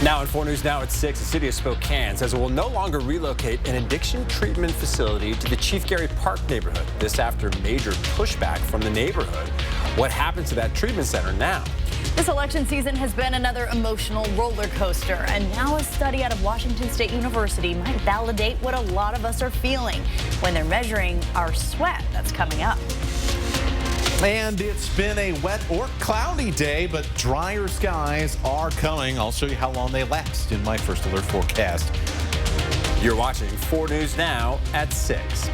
Now in 4 News Now at 6, the city of Spokane says it will no longer relocate an addiction treatment facility to the Chief Gary Park neighborhood. This after major pushback from the neighborhood. What happened to that treatment center now? This election season has been another emotional roller coaster, and now a study out of Washington State University might validate what a lot of us are feeling when they're measuring our sweat that's coming up. And it's been a wet or cloudy day, but drier skies are coming. I'll show you how long they last in my first alert forecast. You're watching 4 News Now at 6.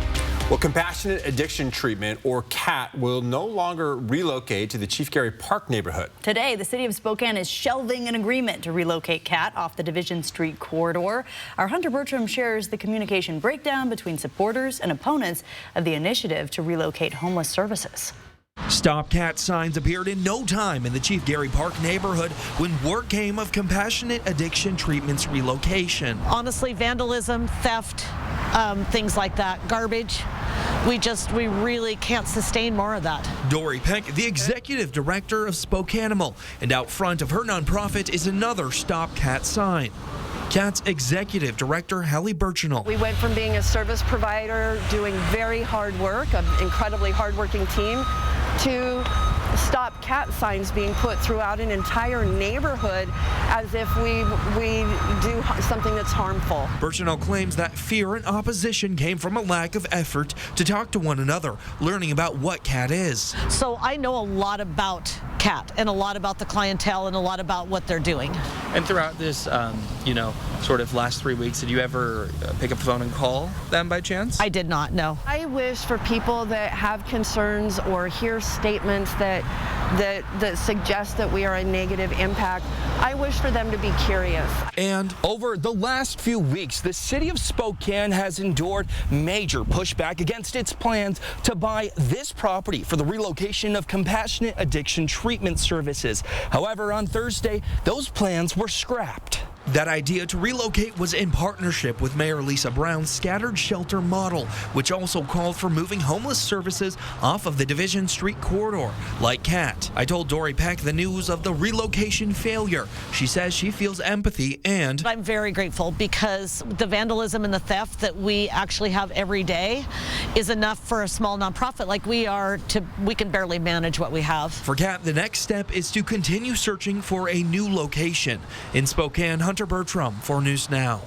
Well, compassionate addiction treatment, or CAT, will no longer relocate to the Chief Gary Park neighborhood. Today, the city of Spokane is shelving an agreement to relocate CAT off the Division Street corridor. Our Hunter Bertram shares the communication breakdown between supporters and opponents of the initiative to relocate homeless services. Stop CAT signs appeared in no time in the Chief Gary Park neighborhood when word came of compassionate addiction treatment's relocation. Honestly, vandalism, theft, things like that, garbage. We really can't sustain more of that. Dory Peck, the executive director of Spokanimal, and out front of her nonprofit is another Stop CAT sign. CAT's executive director, Hallie Burchinal. We went from being a service provider, doing very hard work, an incredibly hardworking team, to Stop CAT signs being put throughout an entire neighborhood as if we do something that's harmful. Burchinal claims that fear and opposition came from a lack of effort to talk to one another, learning about what CAT is. So I know a lot about CAT and a lot about the clientele and a lot about what they're doing. And throughout this, sort of last 3 weeks, did you ever pick up the phone and call them by chance? I did not, no. I wish for people that have concerns or hear statements that suggest that we are a negative impact, I wish for them to be curious. And over the last few weeks, the city of Spokane has endured major pushback against its plans to buy this property for the relocation of compassionate addiction treatment services. However, on Thursday, those plans were scrapped. that idea to relocate was in partnership with Mayor Lisa Brown's scattered shelter model, which also called for moving homeless services off of the Division Street corridor, like CAT. I told Dory Peck the news of the relocation failure. She says she feels empathy and... I'm very grateful because the vandalism and the theft that we actually have every day is enough for a small nonprofit like we are we can barely manage what we have. For CAT, the next step is to continue searching for a new location. In Spokane, Hunter Bertram, 4 News Now.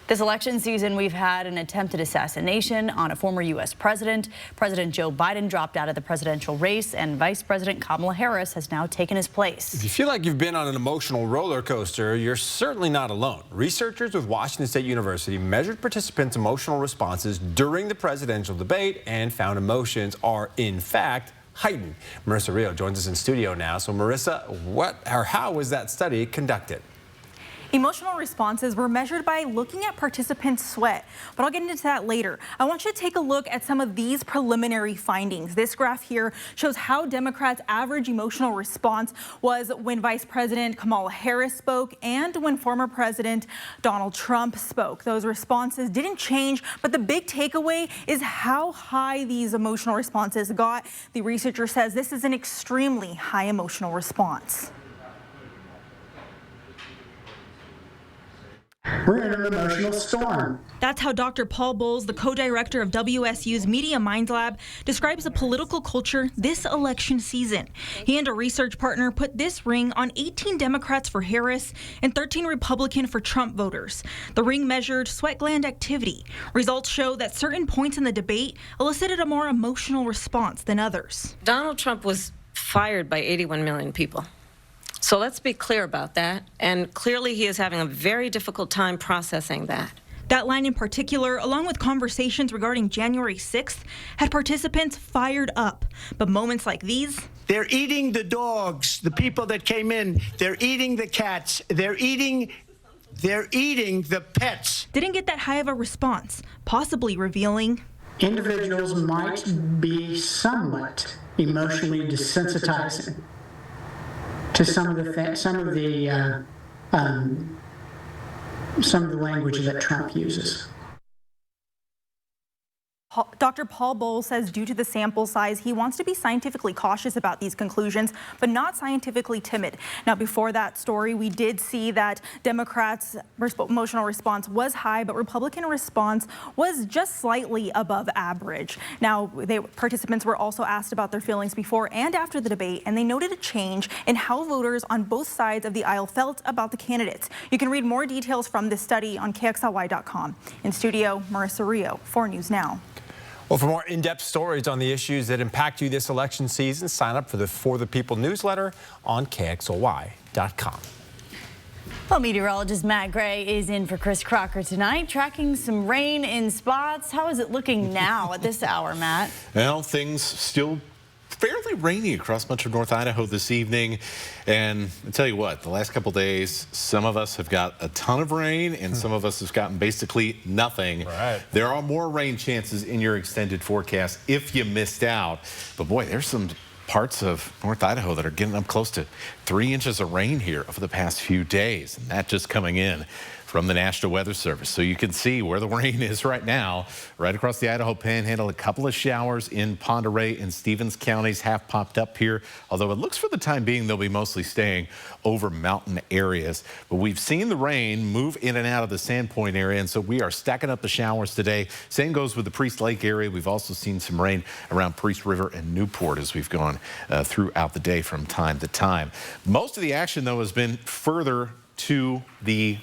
This election season, we've had an attempted assassination on a former U.S. president. President Joe Biden dropped out of the presidential race, and Vice President Kamala Harris has now taken his place. If you feel like you've been on an emotional roller coaster, you're certainly not alone. Researchers with Washington State University measured participants' emotional responses during the presidential debate and found emotions are, in fact, heightened. Marissa Rio joins us in studio now. So, Marissa, how was that study conducted? Emotional responses were measured by looking at participants' sweat, but I'll get into that later. I want you to take a look at some of these preliminary findings. This graph here shows how Democrats' average emotional response was when Vice President Kamala Harris spoke and when former President Donald Trump spoke. Those responses didn't change, but the big takeaway is how high these emotional responses got. The researcher says this is an extremely high emotional response. We're in an emotional storm. That's how Dr. Paul Bowles, the co-director of WSU's Media Minds Lab, describes the political culture this election season. He and a research partner put this ring on 18 Democrats for Harris and 13 Republican for Trump voters. The ring measured sweat gland activity. Results show that certain points in the debate elicited a more emotional response than others. Donald Trump was fired by 81 million people. So let's be clear about that. And clearly he is having a very difficult time processing that. That line in particular, along with conversations regarding January 6th, had participants fired up. But moments like these... They're eating the dogs, the people that came in. They're eating the cats. They're eating the pets. Didn't get that high of a response, possibly revealing... Individuals might be somewhat emotionally desensitizing to some of the language that Trump uses. Dr. Paul Bowles says due to the sample size, he wants to be scientifically cautious about these conclusions, but not scientifically timid. Now, before that story, we did see that Democrats' emotional response was high, but Republican response was just slightly above average. Now, participants were also asked about their feelings before and after the debate, and they noted a change in how voters on both sides of the aisle felt about the candidates. You can read more details from this study on KXLY.com. In studio, Marissa Rio, 4 News Now. Well, for more in-depth stories on the issues that impact you this election season, sign up for the For the People newsletter on KXLY.com. Well, meteorologist Matt Gray is in for Chris Crocker tonight, tracking some rain in spots. How is it looking now at this hour, Matt? Well, things still fairly rainy across much of North Idaho this evening. And I tell you what, the last couple days, some of us have got a ton of rain and some of us have gotten basically nothing. Right. There are more rain chances in your extended forecast if you missed out. But boy, there's some parts of North Idaho that are getting up close to 3 inches of rain here over the past few days. And that just coming in from the National Weather Service. So you can see where the rain is right now, right across the Idaho Panhandle. A couple of showers in Pend Oreille and Stevens counties have popped up here, although it looks for the time being they'll be mostly staying over mountain areas. But we've seen the rain move in and out of the Sandpoint area, and so we are stacking up the showers today. Same goes with the Priest Lake area. We've also seen some rain around Priest River and Newport as we've gone throughout the day from time to time. Most of the action, though, has been further to the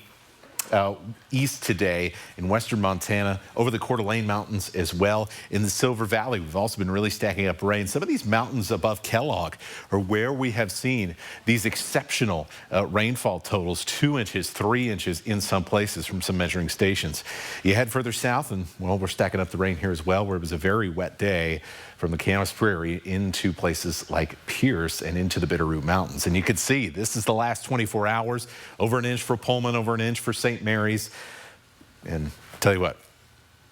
east today in western Montana, over the Coeur d'Alene Mountains as well. In the Silver Valley, we've also been really stacking up rain. Some of these mountains above Kellogg are where we have seen these exceptional rainfall totals, 2 inches, 3 inches in some places from some measuring stations. You head further south and, well, we're stacking up the rain here as well, where it was a very wet day from the Camas Prairie into places like Pierce and into the Bitterroot Mountains. And you can see this is the last 24 hours, over an inch for Pullman, over an inch for St. Mary's. And I'll tell you what,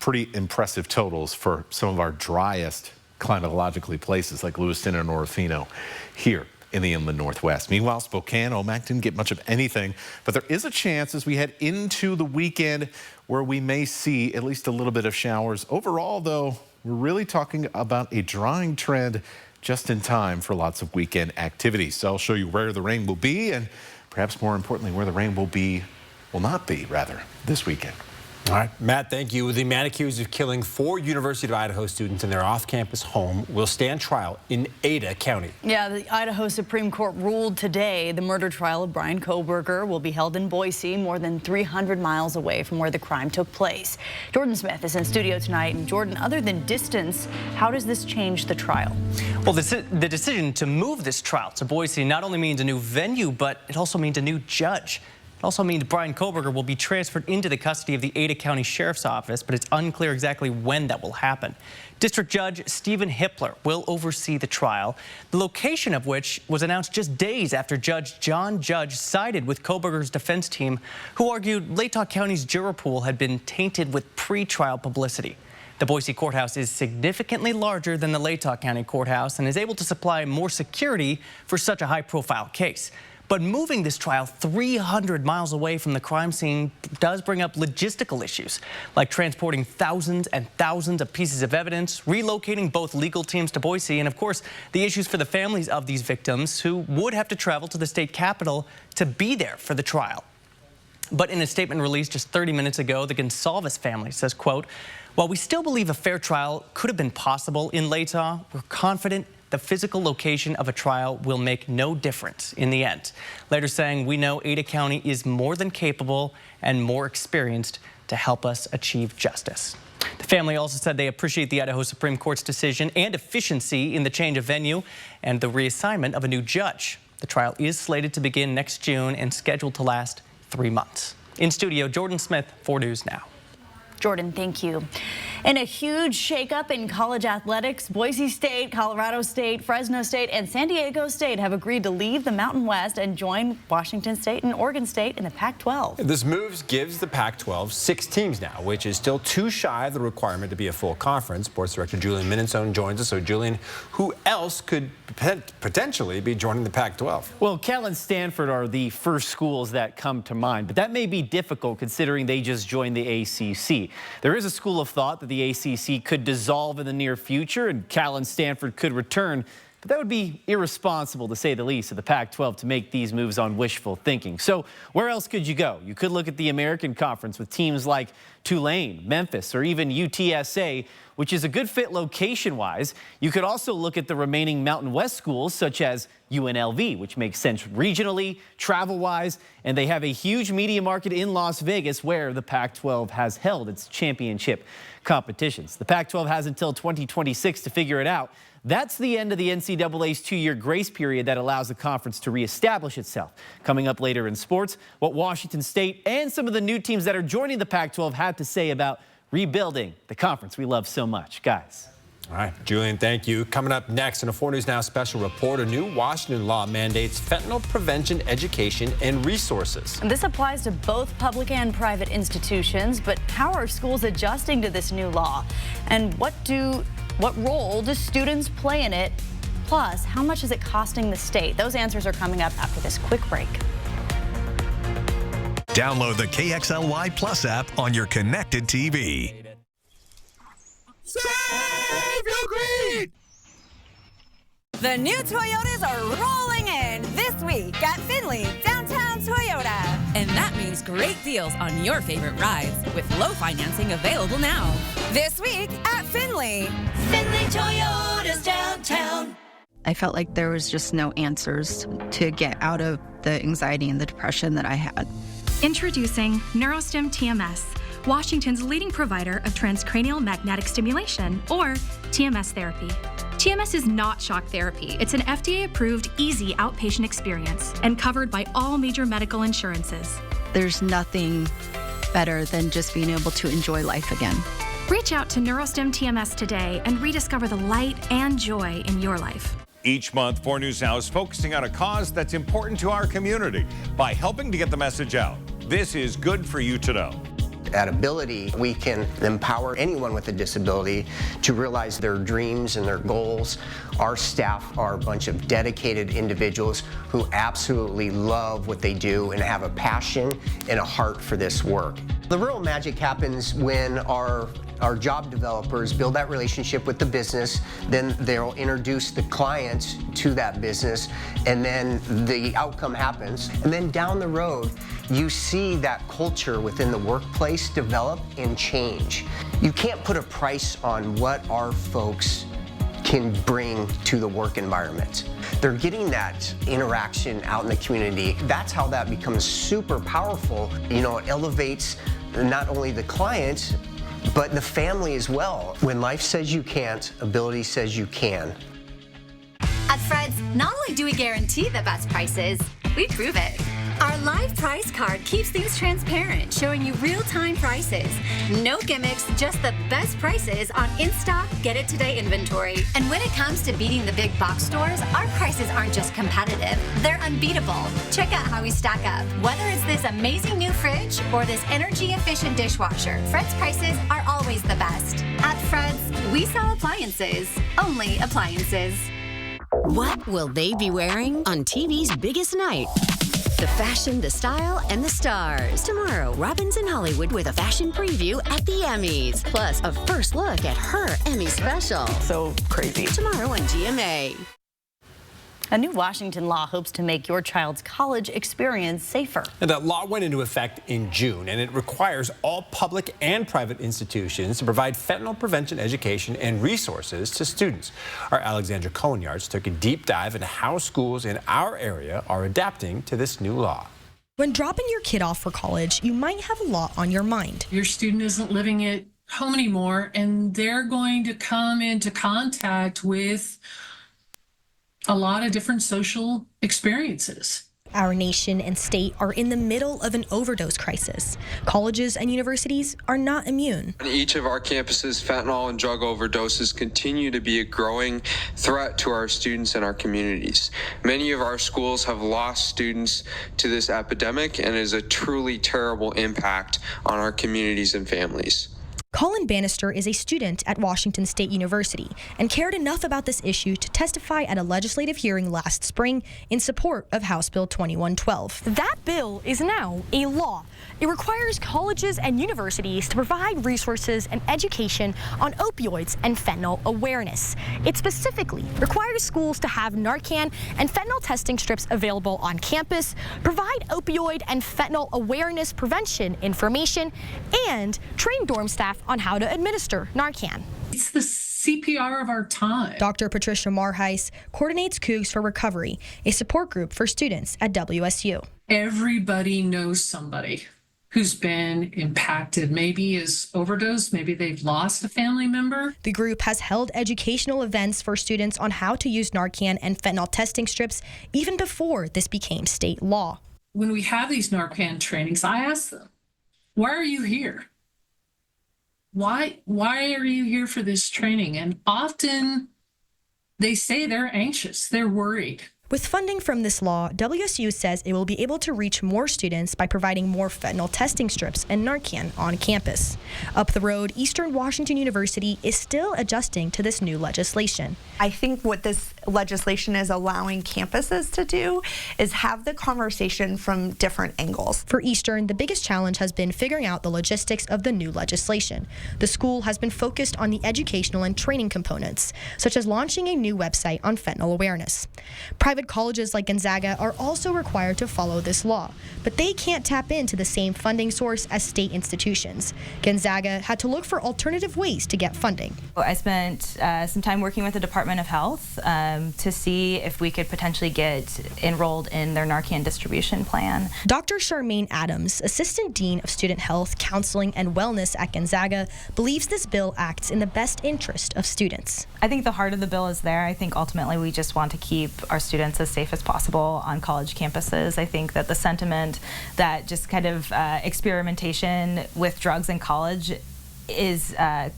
pretty impressive totals for some of our driest climatologically places like Lewiston and Orofino here in the inland Northwest. Meanwhile, Spokane, Omak didn't get much of anything, but there is a chance as we head into the weekend where we may see at least a little bit of showers. Overall, though, we're really talking about a drying trend just in time for lots of weekend activities. So I'll show you where the rain will be and perhaps more importantly, where the rain will not be, this weekend. All right, Matt, thank you. The man accused of killing 4 University of Idaho students in their off-campus home will stand trial in Ada County. Yeah, the Idaho Supreme Court ruled today the murder trial of Brian Kohberger will be held in Boise, more than 300 miles away from where the crime took place. Jordan Smith is in studio tonight. And Jordan, other than distance, how does this change the trial? Well, the decision to move this trial to Boise not only means a new venue, but it also means a new judge. It also means Brian Kohberger will be transferred into the custody of the Ada County Sheriff's Office, but it's unclear exactly when that will happen. District Judge Stephen Hippler will oversee the trial, the location of which was announced just days after Judge John Judge sided with Kohberger's defense team, who argued Latah County's juror pool had been tainted with pre-trial publicity. The Boise courthouse is significantly larger than the Latah County courthouse and is able to supply more security for such a high-profile case. But moving this trial 300 miles away from the crime scene does bring up logistical issues, like transporting thousands and thousands of pieces of evidence, relocating both legal teams to Boise, and of course, the issues for the families of these victims who would have to travel to the state capitol to be there for the trial. But in a statement released just 30 minutes ago, the Gonsalves family says, quote, "While we still believe a fair trial could have been possible in Latah, we're confident the physical location of a trial will make no difference in the end." Later saying, "We know Ada County is more than capable and more experienced to help us achieve justice." The family also said they appreciate the Idaho Supreme Court's decision and efficiency in the change of venue and the reassignment of a new judge. The trial is slated to begin next June and scheduled to last 3 months. In studio, Jordan Smith, 4 News Now. Jordan, thank you. In a huge shakeup in college athletics, Boise State, Colorado State, Fresno State, and San Diego State have agreed to leave the Mountain West and join Washington State and Oregon State in the Pac-12. This move gives the Pac-12 6 teams now, which is still too shy of the requirement to be a full conference. Sports director Julian Minnesone joins us. So, Julian, who else could potentially be joining the Pac-12? Well, Cal and Stanford are the first schools that come to mind, but that may be difficult considering they just joined the ACC. There is a school of thought that that the ACC could dissolve in the near future and Cal and Stanford could return. But that would be irresponsible, to say the least, of the Pac-12 to make these moves on wishful thinking. So where else could you go? You could look at the American Conference with teams like Tulane, Memphis, or even UTSA, which is a good fit location-wise. You could also look at the remaining Mountain West schools, such as UNLV, which makes sense regionally, travel-wise, and they have a huge media market in Las Vegas where the Pac-12 has held its championship competitions. The Pac-12 has until 2026 to figure it out. That's the end of the NCAA's 2-year grace period that allows the conference to reestablish itself. Coming up later in sports, what Washington State and some of the new teams that are joining the Pac-12 have to say about rebuilding the conference we love so much. Guys. All right, Julian, thank you. Coming up next in a 4 News Now special report, a new Washington law mandates fentanyl prevention education and resources. And this applies to both public and private institutions, but how are schools adjusting to this new law? And what role do students play in it? Plus, how much is it costing the state? Those answers are coming up after this quick break. Download the KXLY Plus app on your connected TV. Save your greed! The new Toyotas are rolling in this week at Findlay Downtown Toyota. And that means great deals on your favorite rides with low financing available now. This week at Findlay. Findlay Toyotas Downtown. I felt like there was just no answers to get out of the anxiety and the depression that I had. Introducing NeuroStim TMS, Washington's leading provider of transcranial magnetic stimulation, or TMS therapy. TMS is not shock therapy. It's an FDA-approved, easy outpatient experience and covered by all major medical insurances. There's nothing better than just being able to enjoy life again. Reach out to NeuroStim TMS today and rediscover the light and joy in your life. Each month, 4 News Now is focusing on a cause that's important to our community by helping to get the message out. This is good for you to know. At Ability, we can empower anyone with a disability to realize their dreams and their goals. Our staff are a bunch of dedicated individuals who absolutely love what they do and have a passion and a heart for this work. The real magic happens when our job developers build that relationship with the business, then they'll introduce the client to that business, and then the outcome happens. And then down the road, you see that culture within the workplace develop and change. You can't put a price on what our folks can bring to the work environment. They're getting that interaction out in the community. That's how that becomes super powerful. You know, it elevates not only the client, but the family as well. When life says you can't, Ability says you can. At Fred's, not only do we guarantee the best prices, we prove it. Our live price card keeps things transparent, showing you real-time prices. No gimmicks, just the best prices on in-stock, get-it-today inventory. And when it comes to beating the big box stores, our prices aren't just competitive, they're unbeatable. Check out how we stack up. Whether it's this amazing new fridge or this energy-efficient dishwasher, Fred's prices are always the best. At Fred's, we sell appliances, only appliances. What will they be wearing on TV's biggest night? The fashion, the style, and the stars. Tomorrow, Robin's in Hollywood with a fashion preview at the Emmys. Plus, a first look at her Emmy special. So crazy. Tomorrow on GMA. A new Washington law hopes to make your child's college experience safer. And that law went into effect in June, and it requires all public and private institutions to provide fentanyl prevention education and resources to students. Our Alexandra Cohen-Yards took a deep dive into how schools in our area are adapting to this new law. When dropping your kid off for college, you might have a lot on your mind. Your student isn't living at home anymore, and they're going to come into contact with a lot of different social experiences. Our nation and state are in the middle of an overdose crisis. Colleges and universities are not immune. On each of our campuses, fentanyl and drug overdoses continue to be a growing threat to our students and our communities. Many of our schools have lost students to this epidemic, and it is a truly terrible impact on our communities and families. Colin Bannister is a student at Washington State University and cared enough about this issue to testify at a legislative hearing last spring in support of House Bill 2112. That bill is now a law. It requires colleges and universities to provide resources and education on opioids and fentanyl awareness. It specifically requires schools to have Narcan and fentanyl testing strips available on campus, provide opioid and fentanyl awareness prevention information, and train dorm staff on how to administer Narcan. It's the CPR of our time. Dr. Patricia Marheis coordinates Cougs for Recovery, a support group for students at WSU. Everybody knows somebody who's been impacted, maybe is overdosed, maybe they've lost a family member. The group has held educational events for students on how to use Narcan and fentanyl testing strips even before this became state law. When we have these Narcan trainings, I ask them, why are you here? Why are you here for this training? And often they say they're anxious, they're worried. With funding from this law, WSU says it will be able to reach more students by providing more fentanyl testing strips and Narcan on campus. Up the road, Eastern Washington University is still adjusting to this new legislation. I think what this legislation is allowing campuses to do is have the conversation from different angles. For Eastern, the biggest challenge has been figuring out the logistics of the new legislation. The school has been focused on the educational and training components, such as launching a new website on fentanyl awareness. Private colleges like Gonzaga are also required to follow this law, but they can't tap into the same funding source as state institutions. Gonzaga had to look for alternative ways to get funding. I spent some time working with the Department of Health to see if we could potentially get enrolled in their Narcan distribution plan. Dr. Charmaine Adams, Assistant Dean of Student Health, Counseling, and Wellness at Gonzaga, believes this bill acts in the best interest of students. I think the heart of the bill is there. I think ultimately we just want to keep our students as safe as possible on college campuses. I think that the sentiment that just kind of experimentation with drugs in college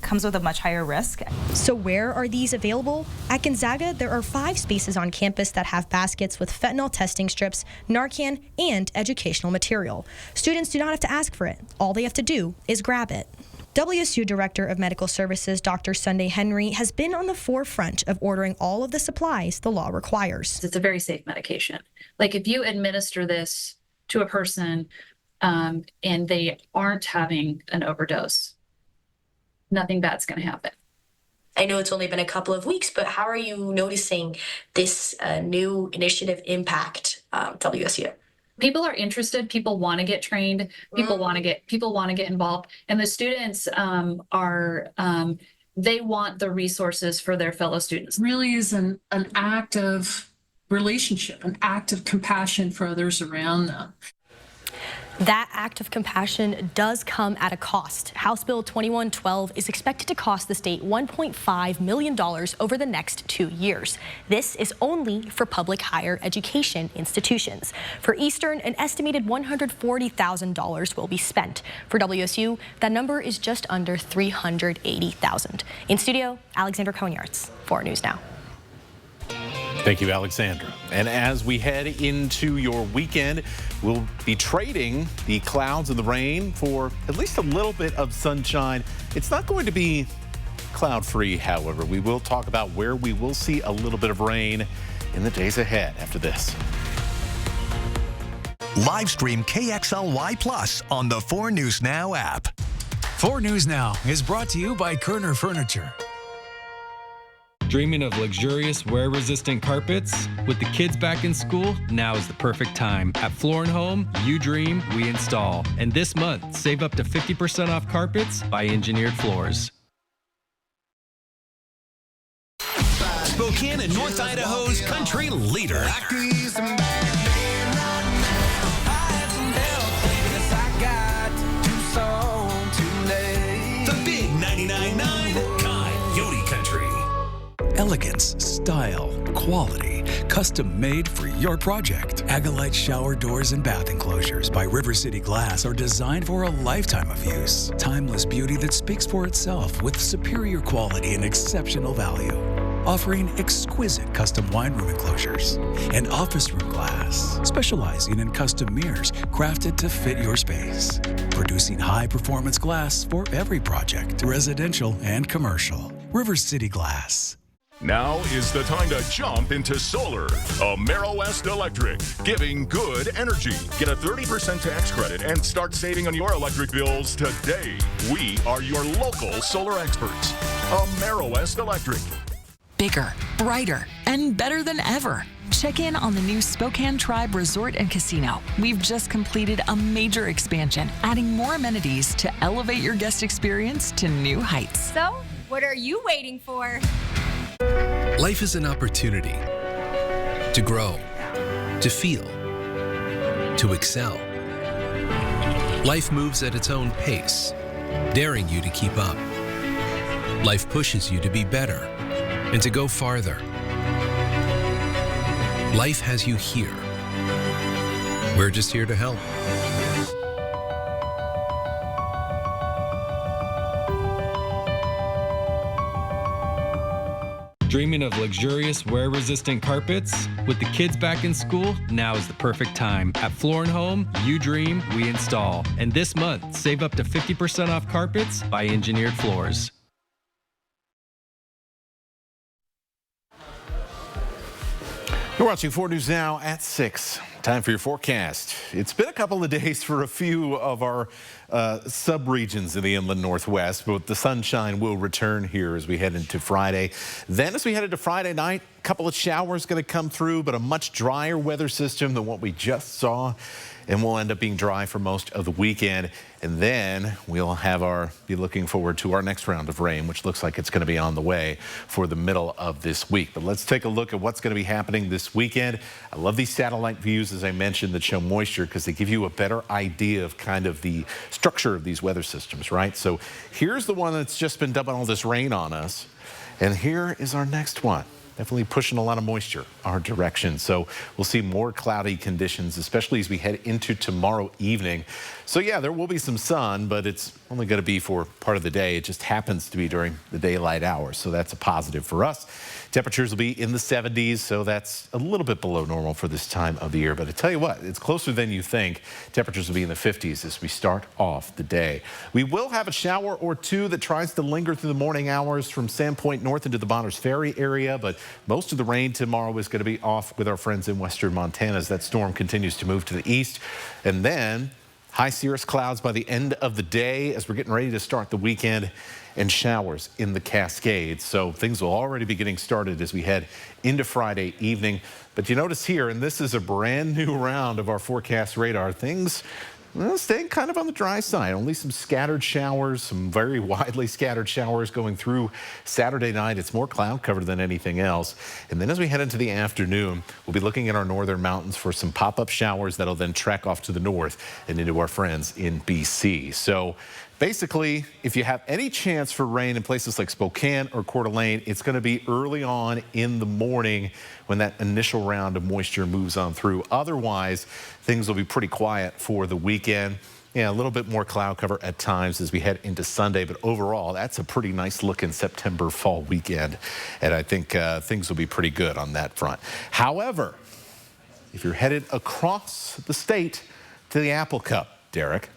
comes with a much higher risk. So where are these available? At Gonzaga, there are 5 spaces on campus that have baskets with fentanyl testing strips, Narcan, and educational material. Students do not have to ask for it. All they have to do is grab it. WSU Director of Medical Services, Dr. Sunday Henry, has been on the forefront of ordering all of the supplies the law requires. It's a very safe medication. Like if you administer this to a person and they aren't having an overdose, nothing bad's going to happen. I know it's only been a couple of weeks, but how are you noticing this new initiative impact WSU? People are interested. People want to get trained. People want to get involved, and the students they want the resources for their fellow students. It really is an act of relationship, an act of compassion for others around them. That act of compassion does come at a cost. House Bill 2112 is expected to cost the state $1.5 million over the next 2 years. This is only for public higher education institutions. For Eastern, an estimated $140,000 will be spent. For WSU, that number is just under $380,000. In studio, Alexandra Conyarts, 4 News Now. Thank you, Alexandra. And as we head into your weekend, we'll be trading the clouds and the rain for at least a little bit of sunshine. It's not going to be cloud-free, however. We will talk about where we will see a little bit of rain in the days ahead after this. Live stream KXLY Plus on the 4 News Now app. 4 News Now is brought to you by Kerner Furniture. Dreaming of luxurious, wear-resistant carpets? With the kids back in school, now is the perfect time. At Floor & Home, you dream, we install. And this month, save up to 50% off carpets by Engineered Floors. Spokane and North Idaho's country leader. The big 99.9 Coyote Country. Elegance, style, quality, custom made for your project. Agalite shower doors and bath enclosures by River City Glass are designed for a lifetime of use. Timeless beauty that speaks for itself with superior quality and exceptional value. offering exquisite custom wine room enclosures, and office room glass, specializing in custom mirrors crafted to fit your space, producing high-performance glass for every project, residential and commercial. River City Glass. Now is the time to jump into solar. AmeriWest Electric, giving good energy. Get a 30% tax credit and start saving on your electric bills today. We are your local solar experts. AmeriWest Electric. Bigger, brighter, and better than ever. Check in on the new Spokane Tribe Resort and Casino. We've just completed a major expansion, adding more amenities to elevate your guest experience to new heights. So, what are you waiting for? Life is an opportunity to grow, to feel, to excel. Life moves at its own pace, daring you to keep up. Life pushes you to be better and to go farther. Life has you here. We're just here to help. Dreaming of luxurious, wear-resistant carpets? With the kids back in school, now is the perfect time. At Floor & Home, you dream, we install. And this month, save up to 50% off carpets by Engineered Floors. You're watching 4 News Now at 6. Time for your forecast. It's been a couple of days for a few of our sub-regions in the inland northwest, but the sunshine will return here as we head into Friday. Then as we head into Friday night, a couple of showers going to come through, but a much drier weather system than what we just saw. And we'll end up being dry for most of the weekend. And then we'll be looking forward to our next round of rain, which looks like it's going to be on the way for the middle of this week. But let's take a look at what's going to be happening this weekend. I love these satellite views, as I mentioned, that show moisture because they give you a better idea of kind of the structure of these weather systems, right? So here's the one that's just been dumping all this rain on us. And here is our next one. Definitely pushing a lot of moisture our direction. So we'll see more cloudy conditions, especially as we head into tomorrow evening. So yeah, there will be some sun, but it's only going to be for part of the day. It just happens to be during the daylight hours. So that's a positive for us. Temperatures will be in the 70s, so that's a little bit below normal for this time of the year. But I tell you what, it's closer than you think. Temperatures will be in the 50s as we start off the day. We will have a shower or two that tries to linger through the morning hours from Sandpoint north into the Bonners Ferry area, but most of the rain tomorrow is going to be off with our friends in western Montana as that storm continues to move to the east. And then high cirrus clouds by the end of the day as we're getting ready to start the weekend, and showers in the Cascades. So things will already be getting started as we head into Friday evening. But you notice here, and this is a brand new round of our forecast radar, things staying kind of on the dry side. Only some scattered showers, some very widely scattered showers going through Saturday night. It's more cloud cover than anything else. And then as we head into the afternoon, we'll be looking at our northern mountains for some pop-up showers that'll then track off to the north and into our friends in BC. So basically, if you have any chance for rain in places like Spokane or Coeur d'Alene, it's going to be early on in the morning when that initial round of moisture moves on through. Otherwise, things will be pretty quiet for the weekend. Yeah, a little bit more cloud cover at times as we head into Sunday, but overall, that's a pretty nice looking September fall weekend. And I think things will be pretty good on that front. However, if you're headed across the state to the Apple Cup, Derek,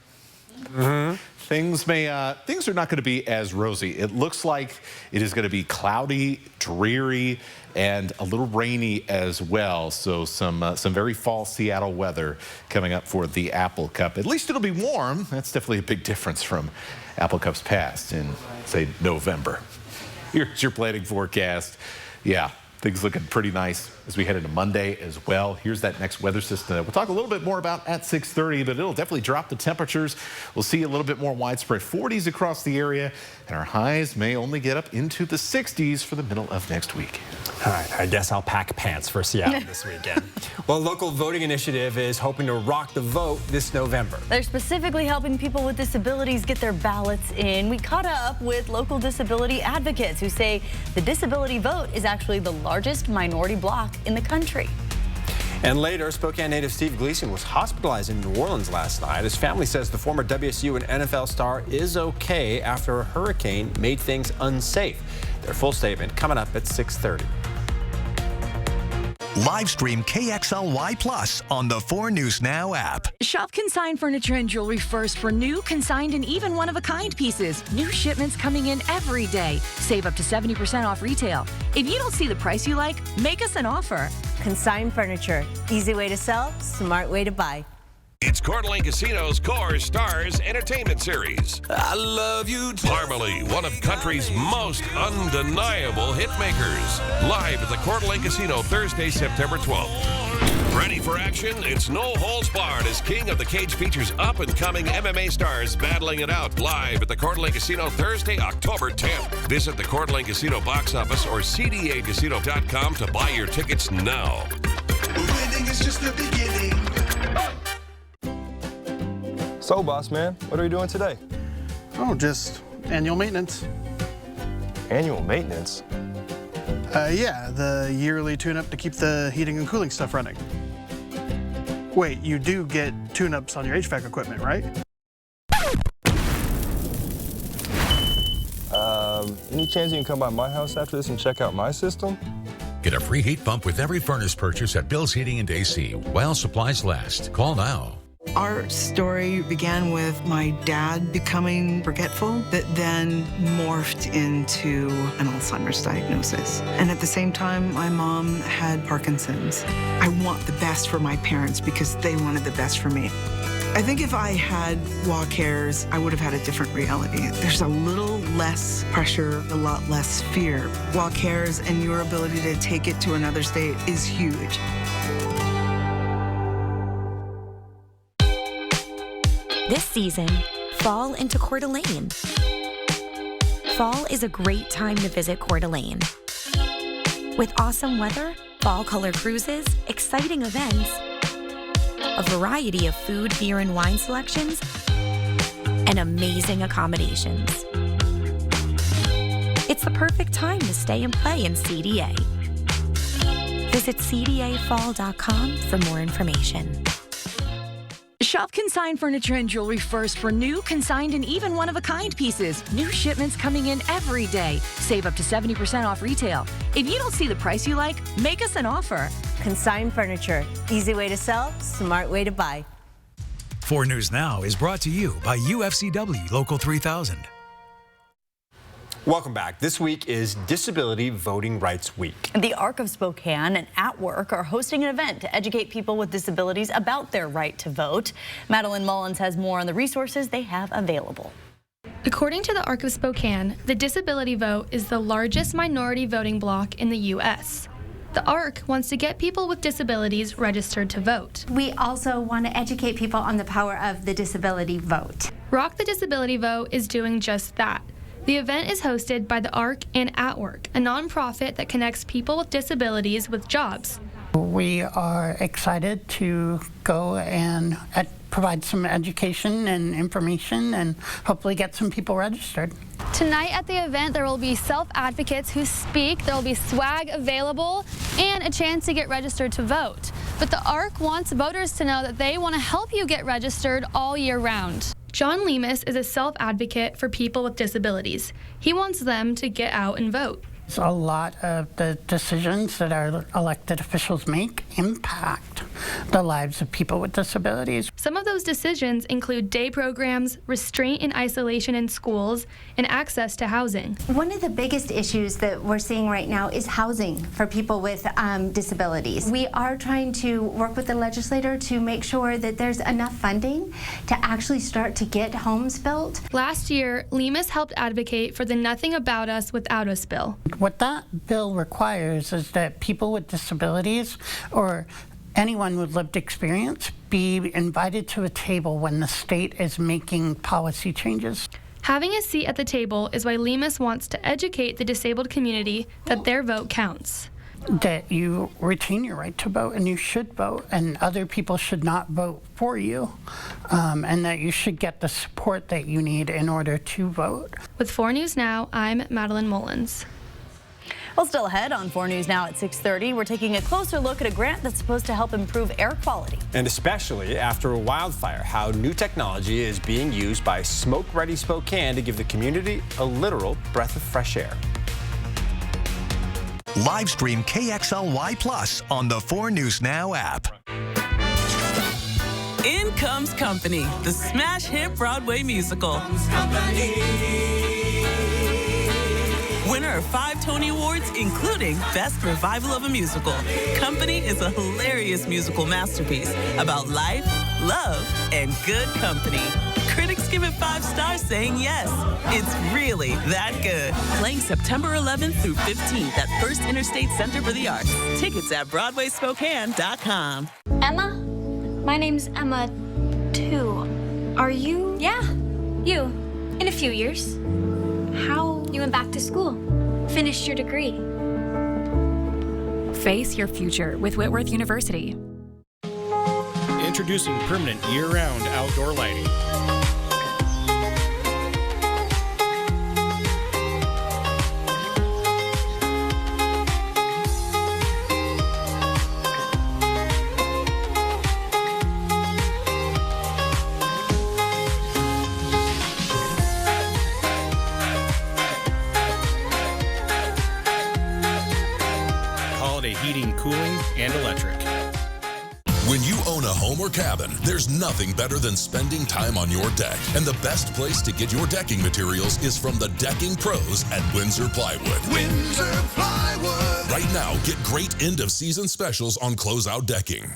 things are not going to be as rosy. It looks like it is going to be cloudy, dreary, and a little rainy as well. So some very fall Seattle weather coming up for the Apple Cup. At least it'll be warm. That's definitely a big difference from Apple Cups past in, say, November. Here's your planning forecast. Yeah, things looking pretty nice as we head into Monday as well. Here's that next weather system that we'll talk a little bit more about at 6:30, but it'll definitely drop the temperatures. We'll see a little bit more widespread 40s across the area, and our highs may only get up into the 60s for the middle of next week. All right, I guess I'll pack pants for Seattle this weekend. Well, local voting initiative is hoping to rock the vote this November. They're specifically helping people with disabilities get their ballots in. We caught up with local disability advocates who say the disability vote is actually the largest minority bloc in the country. And later, Spokane native Steve Gleason was hospitalized in New Orleans last night. His family says the former WSU and NFL star is okay after a hurricane made things unsafe. Their full statement coming up at 6:30. Live stream KXLY Plus on the 4 News Now app. Shop consigned furniture and jewelry first for new, consigned, and even one-of-a-kind pieces. New shipments coming in every day. Save up to 70% off retail. If you don't see the price you like, make us an offer. Consigned furniture. Easy way to sell, smart way to buy. It's Coeur d'Alene Casino's Core Stars Entertainment Series. I love you too. Parmalee, one of country's most undeniable hit makers. Live at the Coeur d'Alene Casino Thursday, September 12th. Ready for action? It's no holds barred as King of the Cage features up-and-coming MMA stars battling it out live at the Coeur d'Alene Casino Thursday, October 10th. Visit the Coeur d'Alene Casino box office or cdacasino.com to buy your tickets now. Winning is just the beginning. So, boss man, what are we doing today? Oh, just annual maintenance. Annual maintenance? Yeah, the yearly tune-up to keep the heating and cooling stuff running. Wait, you do get tune-ups on your HVAC equipment, right? Any chance you can come by my house after this and check out my system? Get a free heat pump with every furnace purchase at Bill's Heating and AC while supplies last. Call now. Our story began with my dad becoming forgetful, that then morphed into an Alzheimer's diagnosis. And at the same time, my mom had Parkinson's. I want the best for my parents because they wanted the best for me. I think if I had walk hairs, I would have had a different reality. There's a little less pressure, a lot less fear. Walk hairs and your ability to take it to another state is huge. This season, fall into Coeur d'Alene. Fall is a great time to visit Coeur d'Alene. With awesome weather, fall color cruises, exciting events, a variety of food, beer, and wine selections, and amazing accommodations. It's the perfect time to stay and play in CDA. Visit cdafall.com for more information. Shop consigned furniture and jewelry first for new, consigned, and even one-of-a-kind pieces. New shipments coming in every day. Save up to 70% off retail. If you don't see the price you like, make us an offer. Consigned furniture. Easy way to sell, smart way to buy. 4 News Now is brought to you by UFCW Local 3000. Welcome back. This week is Disability Voting Rights Week. The Arc of Spokane and At Work are hosting an event to educate people with disabilities about their right to vote. Madeline Mullins has more on the resources they have available. According to the Arc of Spokane, the disability vote is the largest minority voting bloc in the U.S. The ARC wants to get people with disabilities registered to vote. We also want to educate people on the power of the disability vote. Rock the Disability Vote is doing just that. The event is hosted by the ARC and At Work, a nonprofit that connects people with disabilities with jobs. We are excited to go and provide some education and information and hopefully get some people registered. Tonight at the event, there will be self-advocates who speak, there will be swag available, and a chance to get registered to vote. But the ARC wants voters to know that they want to help you get registered all year round. John Lemus is a self-advocate for people with disabilities. He wants them to get out and vote. A lot of the decisions that our elected officials make impact the lives of people with disabilities. Some of those decisions include day programs, restraint and isolation in schools, and access to housing. One of the biggest issues that we're seeing right now is housing for people with disabilities. We are trying to work with the legislator to make sure that there's enough funding to actually start to get homes built. Last year, Lemus helped advocate for the Nothing About Us Without Us bill. What that bill requires is that people with disabilities or anyone with lived experience be invited to a table when the state is making policy changes. Having a seat at the table is why Lemus wants to educate the disabled community that their vote counts. That you retain your right to vote and you should vote and other people should not vote for you, and that you should get the support that you need in order to vote. With 4 News Now, I'm Madeline Mullins. Well, still ahead on 4 News Now at 6:30, we're taking a closer look at a grant that's supposed to help improve air quality. And especially after a wildfire, how new technology is being used by Smoke Ready Spokane to give the community a literal breath of fresh air. Live stream KXLY Plus on the 4 News Now app. In Comes Company, the smash hit Broadway musical. Winner of 5 Tony Awards, including Best Revival of a Musical. Company is a hilarious musical masterpiece about life, love, and good company. Critics give it 5 stars, saying yes. It's really that good. Playing September 11th through 15th at First Interstate Center for the Arts. Tickets at BroadwaySpokane.com. Emma? My name's Emma, too. Are you? Yeah, you. In a few years. How? You went back to school. Finished your degree. Face your future with Whitworth University. Introducing permanent year-round outdoor lighting. Heating, cooling, and electric. When you own a home or cabin, there's nothing better than spending time on your deck. And the best place to get your decking materials is from the decking pros at Windsor Plywood. Windsor Plywood. Right now, get great end-of-season specials on closeout decking.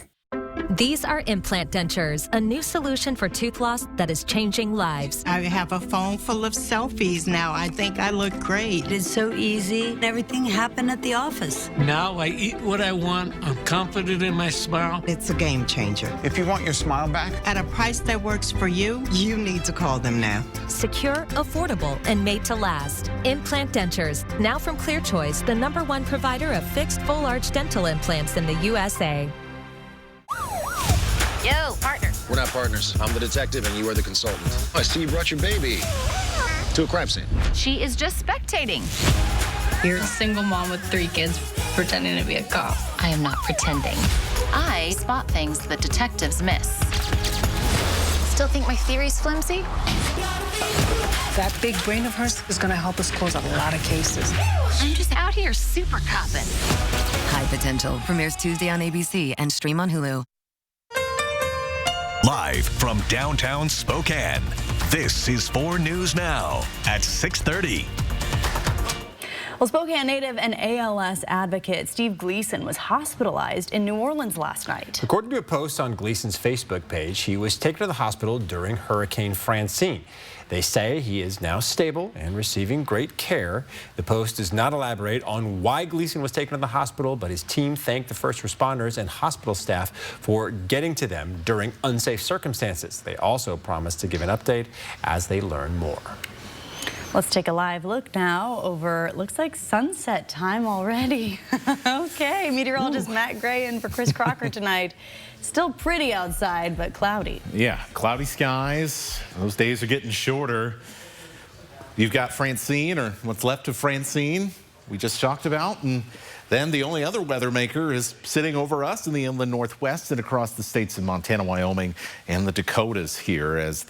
These are implant dentures, a new solution for tooth loss that is changing lives. I have a phone full of selfies now. I think I look great. It's so easy. Everything happened at the office. Now I eat what I want. I'm confident in my smile. It's a game changer. If you want your smile back at a price that works for you, you need to call them now. Secure, affordable, and made to last. Implant dentures, now from Clear Choice, the #1 provider of fixed full-arch dental implants in the USA. Yo, partner. We're not partners. I'm the detective and you are the consultant. I see you brought your baby to a crime scene. She is just spectating. You're a single mom with 3 kids pretending to be a cop. I am not pretending. I spot things that detectives miss. Still think my theory's flimsy? That big brain of hers is going to help us close a lot of cases. I'm just out here super copping. High Potential premieres Tuesday on ABC and stream on Hulu. Live from downtown Spokane, this is 4 News Now at 6:30. Well, Spokane native and ALS advocate Steve Gleason was hospitalized in New Orleans last night. According to a post on Gleason's Facebook page, he was taken to the hospital during Hurricane Francine. They say he is now stable and receiving great care. The post does not elaborate on why Gleason was taken to the hospital, but his team thanked the first responders and hospital staff for getting to them during unsafe circumstances. They also promised to give an update as they learn more. Let's take a live look now over, looks like sunset time already. Okay, meteorologist Matt Gray in for Chris Crocker tonight. Still pretty outside, but cloudy. Yeah, cloudy skies. Those days are getting shorter. You've got Francine, or what's left of Francine, we just talked about, and then the only other weather maker is sitting over us in the inland northwest and across the states of Montana, Wyoming, and the Dakotas here, as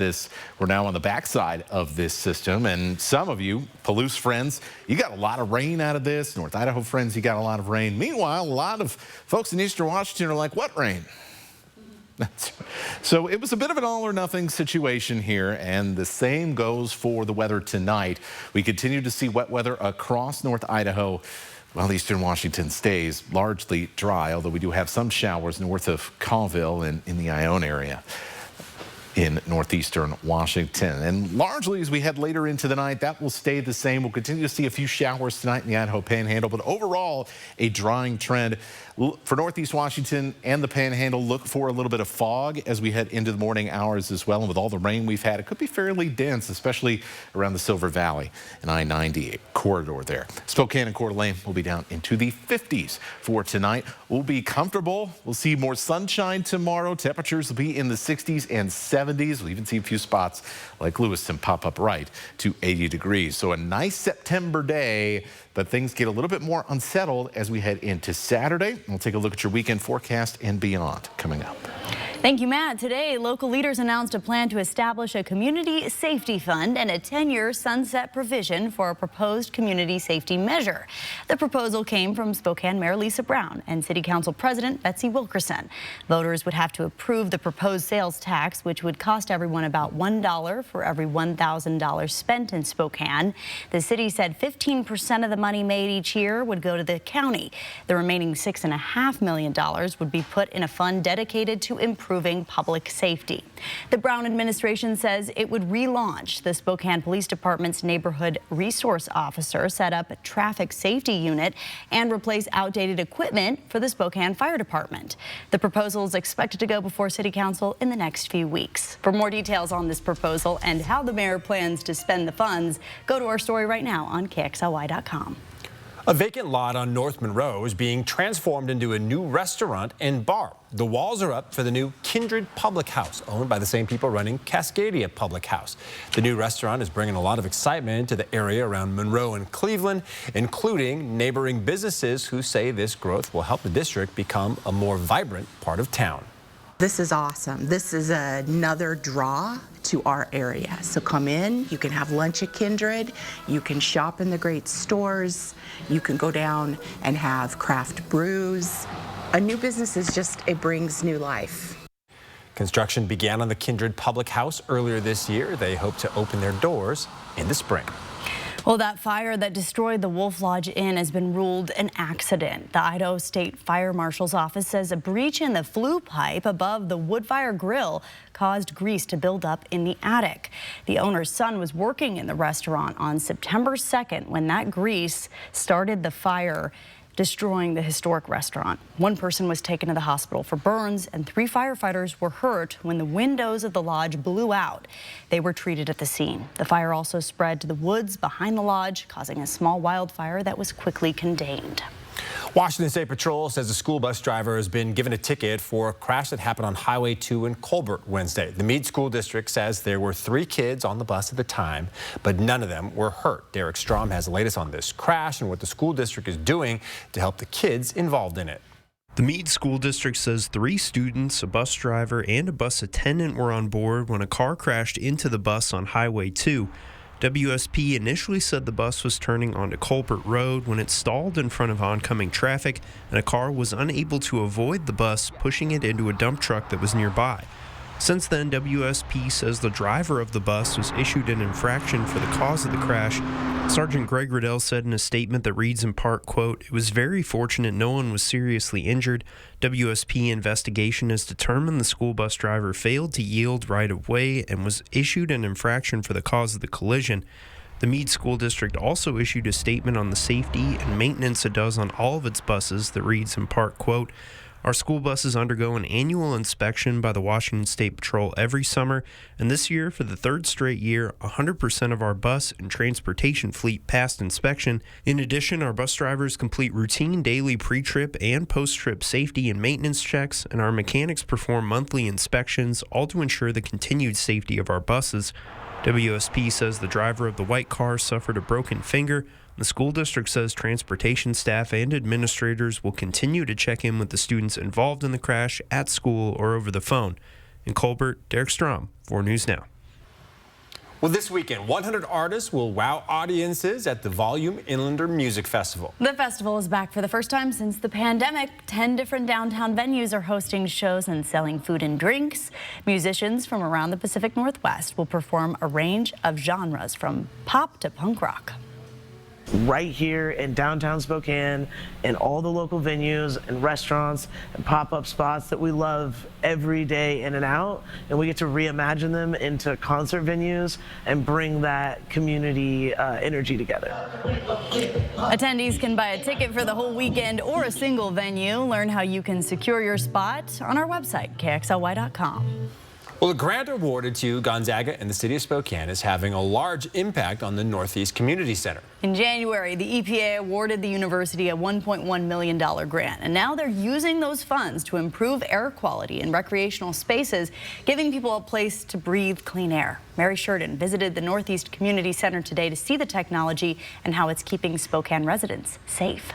we're now on the backside of this system. And some of you, Palouse friends, you got a lot of rain out of this. North Idaho friends, you got a lot of rain. Meanwhile, a lot of folks in Eastern Washington are like, what rain? So it was a bit of an all or nothing situation here, and the same goes for the weather tonight. We continue to see wet weather across North Idaho, while Eastern Washington stays largely dry, although we do have some showers north of Colville and in the Ione area in northeastern Washington. And largely as we head later into the night, that will stay the same. We'll continue to see a few showers tonight in the Idaho Panhandle, but overall a drying trend. For northeast Washington and the Panhandle, look for a little bit of fog as we head into the morning hours as well. And with all the rain we've had, it could be fairly dense, especially around the Silver Valley and I-90 corridor there. Spokane and Coeur d'Alene will be down into the 50s for tonight. We'll be comfortable. We'll see more sunshine tomorrow. Temperatures will be in the 60s and 70s. We'll even see a few spots like Lewiston pop up right to 80 degrees. So a nice September day, but things get a little bit more unsettled as we head into Saturday. We'll take a look at your weekend forecast and beyond coming up. Thank you, Matt. Today, local leaders announced a plan to establish a community safety fund and a 10-year sunset provision for a proposed community safety measure. The proposal came from Spokane Mayor Lisa Brown and City Council President Betsy Wilkerson. Voters would have to approve the proposed sales tax, which would cost everyone about $1 for every $1,000 spent in Spokane. The city said 15% of the money made each year would go to the county. The remaining $6.5 million would be put in a fund dedicated to improving public safety. The Brown administration says it would relaunch the Spokane Police Department's neighborhood resource officer, set up a traffic safety unit, and replace outdated equipment for the Spokane Fire Department. The proposal is expected to go before City Council in the next few weeks. For more details on this proposal and how the mayor plans to spend the funds, go to our story right now on KXLY.com. A vacant lot on North Monroe is being transformed into a new restaurant and bar. The walls are up for the new Kindred Public House, owned by the same people running Cascadia Public House. The new restaurant is bringing a lot of excitement to the area around Monroe and Cleveland, including neighboring businesses who say this growth will help the district become a more vibrant part of town. This is awesome. This is another draw to our area. So come in, you can have lunch at Kindred, you can shop in the great stores, you can go down and have craft brews. A new business is just, it brings new life. Construction began on the Kindred Public House earlier this year. They hope to open their doors in the spring. Well, that fire that destroyed the Wolf Lodge Inn has been ruled an accident. The Idaho State Fire Marshal's office says a breach in the flue pipe above the wood fire grill caused grease to build up in the attic. The owner's son was working in the restaurant on September 2nd when that grease started the fire, destroying the historic restaurant. One person was taken to the hospital for burns, and 3 firefighters were hurt when the windows of the lodge blew out. They were treated at the scene. The fire also spread to the woods behind the lodge, causing a small wildfire that was quickly contained. Washington State Patrol says a school bus driver has been given a ticket for a crash that happened on Highway 2 in Colbert Wednesday. The Meade School District says there were 3 kids on the bus at the time, but none of them were hurt. Derek Strom has the latest on this crash and what the school district is doing to help the kids involved in it. The Meade School District says 3 students, a bus driver, and a bus attendant were on board when a car crashed into the bus on Highway 2. WSP initially said the bus was turning onto Colbert Road when it stalled in front of oncoming traffic, and a car was unable to avoid the bus, pushing it into a dump truck that was nearby. Since then, WSP says the driver of the bus was issued an infraction for the cause of the crash. Sergeant Greg Riddell said in a statement that reads in part, quote, "It was very fortunate no one was seriously injured. WSP investigation has determined the school bus driver failed to yield right of way and was issued an infraction for the cause of the collision." The Meade School District also issued a statement on the safety and maintenance it does on all of its buses that reads in part, quote, "Our school buses undergo an annual inspection by the Washington State Patrol every summer, and this year, for the 3rd straight year, 100% of our bus and transportation fleet passed inspection. In addition, our bus drivers complete routine daily pre-trip and post-trip safety and maintenance checks, and our mechanics perform monthly inspections, all to ensure the continued safety of our buses." WSP says the driver of the white car suffered a broken finger. The school district says transportation staff and administrators will continue to check in with the students involved in the crash at school or over the phone. In Colbert, Derek Strom, 4 News Now. Well, this weekend, 100 artists will wow audiences at the Volume Inlander Music Festival. The festival is back for the first time since the pandemic. 10 different downtown venues are hosting shows and selling food and drinks. Musicians from around the Pacific Northwest will perform a range of genres from pop to punk rock. Right here in downtown Spokane, in all the local venues and restaurants and pop-up spots that we love every day in and out, and we get to reimagine them into concert venues and bring that community energy together. Attendees can buy a ticket for the whole weekend or a single venue. Learn how you can secure your spot on our website, KXLY.com. Well, a grant awarded to Gonzaga and the city of Spokane is having a large impact on the Northeast Community Center. In January, the EPA awarded the university a $1.1 million grant, and now they're using those funds to improve air quality in recreational spaces, giving people a place to breathe clean air. Mary Sheridan visited the Northeast Community Center today to see the technology and how it's keeping Spokane residents safe.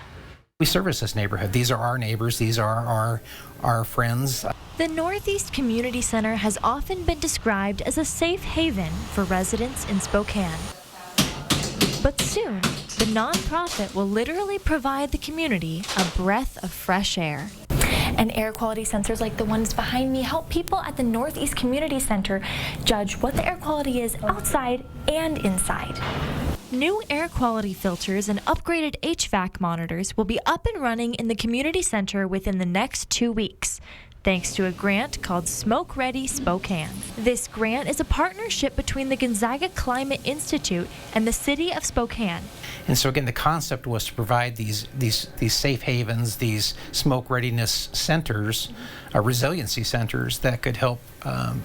We service this neighborhood. These are our neighbors. These are our friends. The Northeast Community Center has often been described as a safe haven for residents in Spokane. But soon, the nonprofit will literally provide the community a breath of fresh air. And air quality sensors like the ones behind me help people at the Northeast Community Center judge what the air quality is outside and inside. New air quality filters and upgraded HVAC monitors will be up and running in the community center within the next 2 weeks, thanks to a grant called Smoke Ready Spokane. This grant is a partnership between the Gonzaga Climate Institute and the City of Spokane. And so again, the concept was to provide these safe havens, these smoke readiness centers, resiliency centers that could help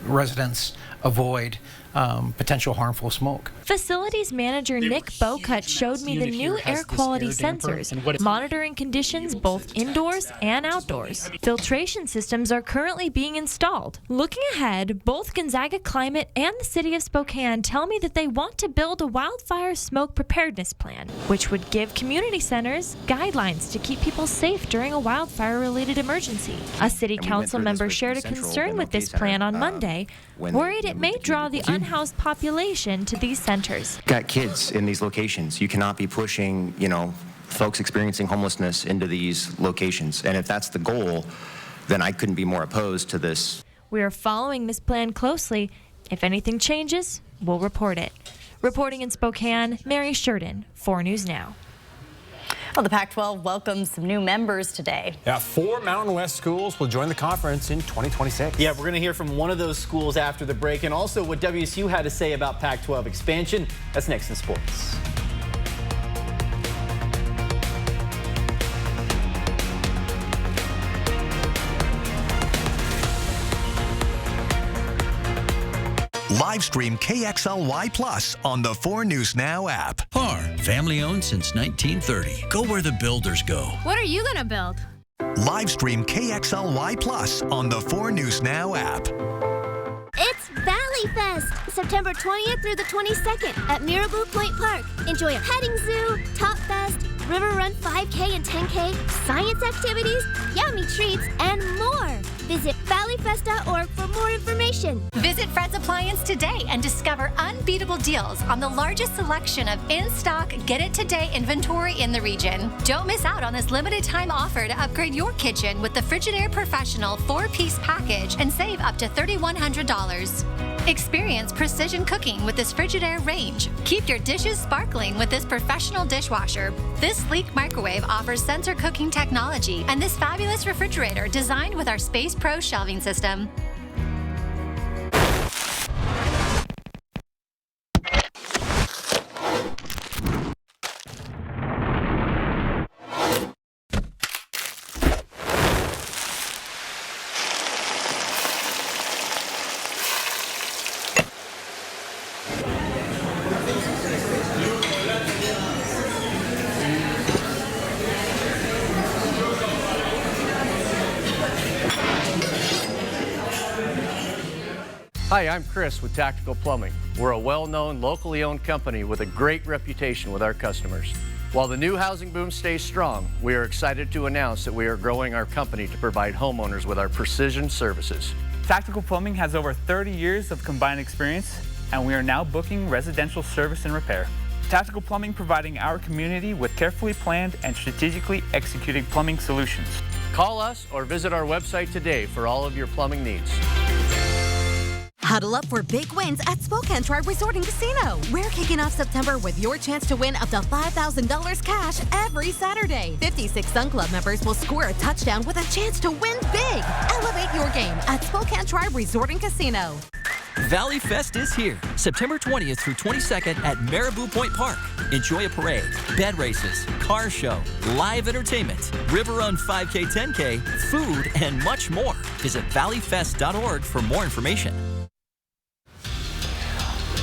residents avoid potential harmful smoke. Facilities manager Nick Bocut showed me the new air quality sensors, monitoring conditions both indoors and outdoors. Filtration systems are currently being installed. Looking ahead, both Gonzaga Climate and the City of Spokane tell me that they want to build a wildfire smoke preparedness plan, which would give community centers guidelines to keep people safe during a wildfire-related emergency. A city council member shared a concern with this plan on Monday, worried it may draw the unhoused population to these centers. Got kids in these locations. You cannot be pushing, folks experiencing homelessness into these locations. And if that's the goal, then I couldn't be more opposed to this. We are following this plan closely. If anything changes, we'll report it. Reporting in Spokane, Mary Sheridan, 4 News Now. Well, the Pac-12 welcomes some new members today. Yeah, 4 Mountain West schools will join the conference in 2026. Yeah, we're going to hear from one of those schools after the break, and also what WSU had to say about Pac-12 expansion. That's next in sports. Live stream KXLY Plus on the 4 News Now app. PAR, family owned since 1930. Go where the builders go. What are you going to build? Live stream KXLY Plus on the 4 News Now app. It's Valley Fest, September 20th through the 22nd at Marabou Point Park. Enjoy a petting zoo, Top Fest, River Run 5K and 10K, science activities, yummy treats, and more. Visit valleyfest.org for more information. Visit Fred's Appliance today and discover unbeatable deals on the largest selection of in-stock, get-it-today inventory in the region. Don't miss out on this limited-time offer to upgrade your kitchen with the Frigidaire Professional 4-piece package and save up to $3,100. Experience precision cooking with this Frigidaire range. Keep your dishes sparkling with this professional dishwasher. This sleek microwave offers sensor cooking technology, and this fabulous refrigerator designed with our Space Pro shelving system. Hi, I'm Chris with Tactical Plumbing. We're a well-known, locally owned company with a great reputation with our customers. While the new housing boom stays strong, we are excited to announce that we are growing our company to provide homeowners with our precision services. Tactical Plumbing has over 30 years of combined experience, and we are now booking residential service and repair. Tactical Plumbing providing our community with carefully planned and strategically executed plumbing solutions. Call us or visit our website today for all of your plumbing needs. Huddle up for big wins at Spokane Tribe Resort and Casino. We're kicking off September with your chance to win up to $5,000 cash every Saturday. 56 Sun Club members will score a touchdown with a chance to win big. Elevate your game at Spokane Tribe Resort and Casino. Valley Fest is here, September 20th through 22nd at Marabou Point Park. Enjoy a parade, bed races, car show, live entertainment, River Run 5K, 10K, food, and much more. Visit valleyfest.org for more information.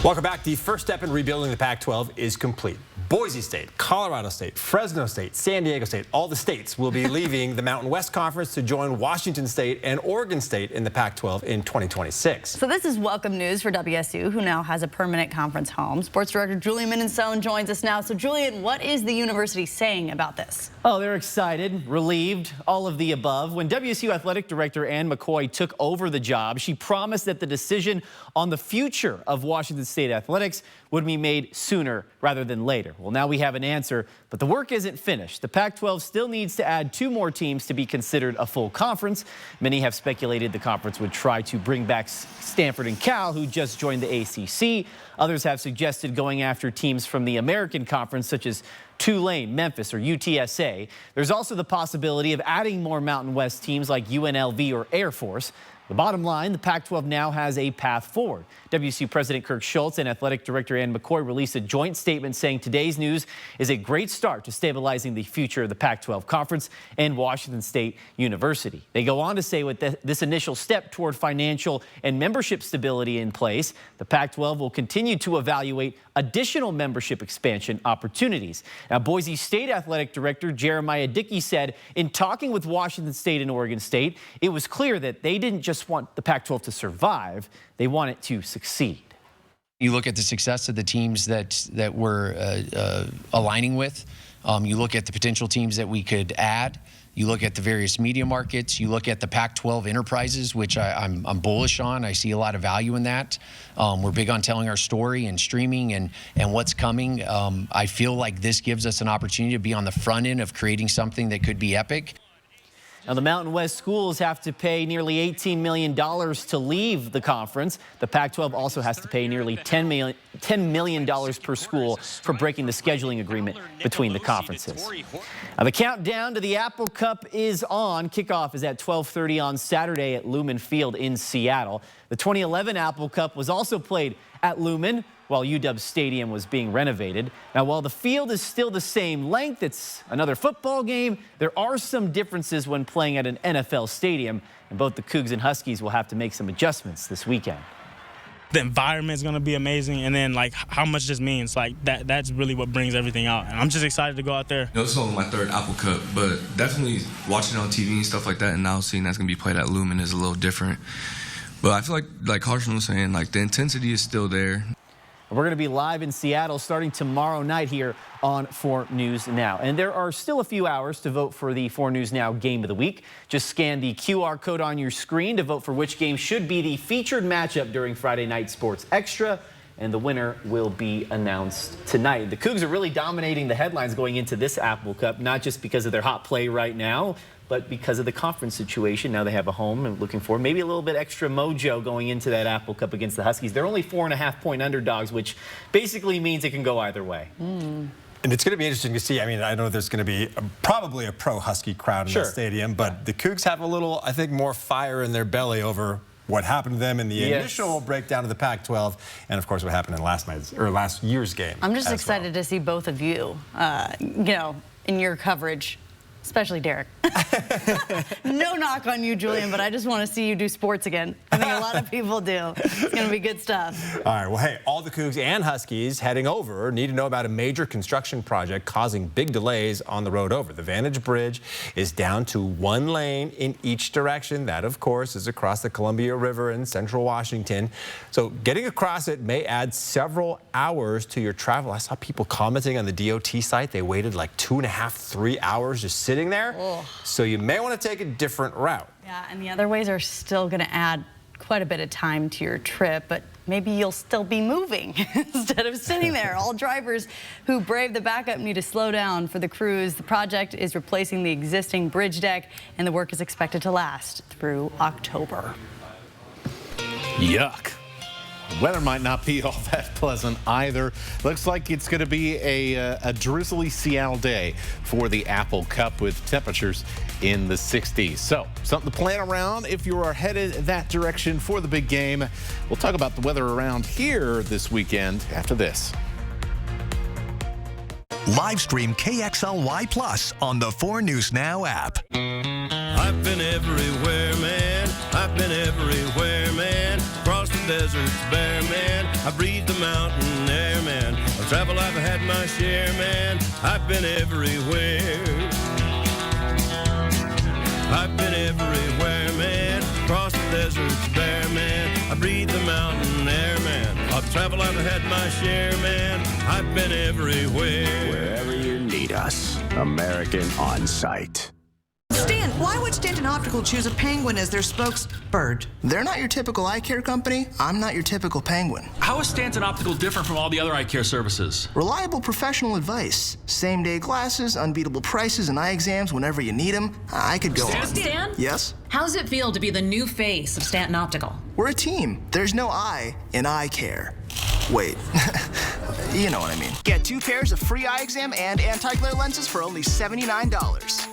Welcome back. The first step in rebuilding the Pac-12 is complete. Boise State, Colorado State, Fresno State, San Diego State, all the states will be leaving the Mountain West Conference to join Washington State and Oregon State in the Pac-12 in 2026. So this is welcome news for WSU, who now has a permanent conference home. Sports director Julian Minnesone joins us now. So Julian, what is the university saying about this? Oh, they're excited, relieved, all of the above. When WSU athletic director Ann McCoy took over the job, she promised that the decision on the future of Washington State athletics would be made sooner rather than later. Well, now we have an answer, but the work isn't finished. The Pac-12 still needs to add 2 more teams to be considered a full conference. Many have speculated the conference would try to bring back Stanford and Cal, who just joined the ACC. Others have suggested going after teams from the American Conference, such as Tulane, Memphis, or UTSA. There's also the possibility of adding more Mountain West teams like UNLV or Air Force. The bottom line, the Pac-12 now has a path forward. WSU President Kirk Schultz and Athletic Director Ann McCoy released a joint statement saying today's news is a great start to stabilizing the future of the Pac-12 Conference and Washington State University. They go on to say with this initial step toward financial and membership stability in place, the Pac-12 will continue to evaluate additional membership expansion opportunities. Now, Boise State Athletic Director Jeremiah Dickey said in talking with Washington State and Oregon State, it was clear that they didn't just want the Pac-12 to survive, they want it to succeed. You look at the success of the teams that we're aligning with. You look at the potential teams that we could add. You look at the various media markets. You look at the Pac-12 enterprises, which I'm bullish on. I see a lot of value in that. We're big on telling our story and streaming and what's coming. I feel like this gives us an opportunity to be on the front end of creating something that could be epic. Now, the Mountain West schools have to pay nearly $18 million to leave the conference. The Pac-12 also has to pay nearly $10 million per school for breaking the scheduling agreement between the conferences. Now, the countdown to the Apple Cup is on. Kickoff is at 12:30 on Saturday at Lumen Field in Seattle. The 2011 Apple Cup was also played at Lumen while UW Stadium was being renovated. Now, while the field is still the same length, it's another football game, there are some differences when playing at an NFL stadium, and both the Cougs and Huskies will have to make some adjustments this weekend. The environment is going to be amazing, and then like how much this means, like that's really what brings everything out. And I'm just excited to go out there. This is only my 3rd Apple Cup, but definitely watching it on TV and stuff like that, and now seeing that's going to be played at Lumen is a little different. But I feel like Carson was saying, like the intensity is still there. We're going to be live in Seattle starting tomorrow night here on 4 News Now. And there are still a few hours to vote for the 4 News Now Game of the Week. Just scan the QR code on your screen to vote for which game should be the featured matchup during Friday Night Sports Extra. And the winner will be announced tonight. The Cougs are really dominating the headlines going into this Apple Cup, not just because of their hot play right now, but because of the conference situation. Now they have a home and looking for maybe a little bit extra mojo going into that Apple Cup against the Huskies. They're only 4.5-point underdogs, which basically means it can go either way. And it's going to be interesting to see. I mean, I know there's going to be probably a pro-Husky crowd in the stadium, but the Cougs have a little, I think, more fire in their belly over what happened to them in the initial breakdown of the Pac-12, and of course what happened in last year's game. I'm just excited to see both of you, in your coverage, especially Derek. No knock on you, Julian, but I just want to see you do sports again. I think a lot of people do. It's going to be good stuff. All right, well, hey, all the Cougs and Huskies heading over need to know about a major construction project causing big delays on the road over. The Vantage Bridge is down to 1 lane in each direction. That, of course, is across the Columbia River in central Washington. So getting across it may add several hours to your travel. I saw people commenting on the DOT site. They waited like 2.5, 3 hours just sitting there. Oh. So you may want to take a different route. Yeah, and the other ways are still going to add quite a bit of time to your trip, but maybe you'll still be moving instead of sitting there. All drivers who brave the backup need to slow down. For the crews, the project is replacing the existing bridge deck, and the work is expected to last through October. Yuck. Weather might not be all that pleasant either. Looks like it's going to be a drizzly Seattle day for the Apple Cup with temperatures in the 60s. So something to plan around if you are headed that direction for the big game. We'll talk about the weather around here this weekend after this. Live stream KXLY Plus on the 4 News Now app. I've been everywhere, man. I've been everywhere, man. Across the the deserts bare, man. I breathe the mountain air, man. I've traveled, I've had my share, man. I've been everywhere. I've been everywhere, man. Across the deserts bare, man. I breathe the mountain air, man. I've traveled, I've had my share, man. I've been everywhere. Wherever you need us, American On Site. Stan, why would Stanton Optical choose a penguin as their spokesbird? They're not your typical eye care company. I'm not your typical penguin. How is Stanton Optical different from all the other eye care services? Reliable professional advice. Same-day glasses, unbeatable prices, and eye exams whenever you need them. I could go on. Stan? Yes? How does it feel to be the new face of Stanton Optical? We're a team. There's no I in eye care. Wait, you know what I mean. Get 2 pairs of free eye exam and anti-glare lenses for only $79.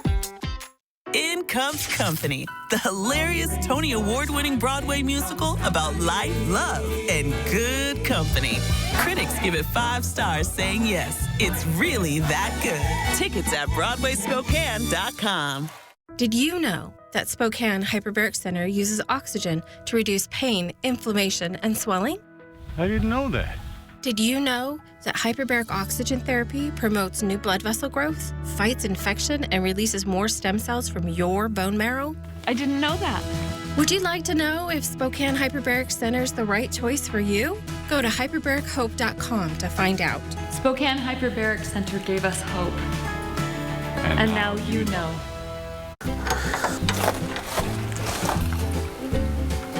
In Comes Company, the hilarious Tony Award-winning Broadway musical about life, love, and good company. Critics give it 5 stars, saying yes, it's really that good. Tickets at BroadwaySpokane.com. Did you know that Spokane Hyperbaric Center uses oxygen to reduce pain, inflammation, and swelling? I didn't know that. Did you know that hyperbaric oxygen therapy promotes new blood vessel growth, fights infection, and releases more stem cells from your bone marrow? I didn't know that. Would you like to know if Spokane Hyperbaric Center is the right choice for you? Go to hyperbarichope.com to find out. Spokane Hyperbaric Center gave us hope. And now you know.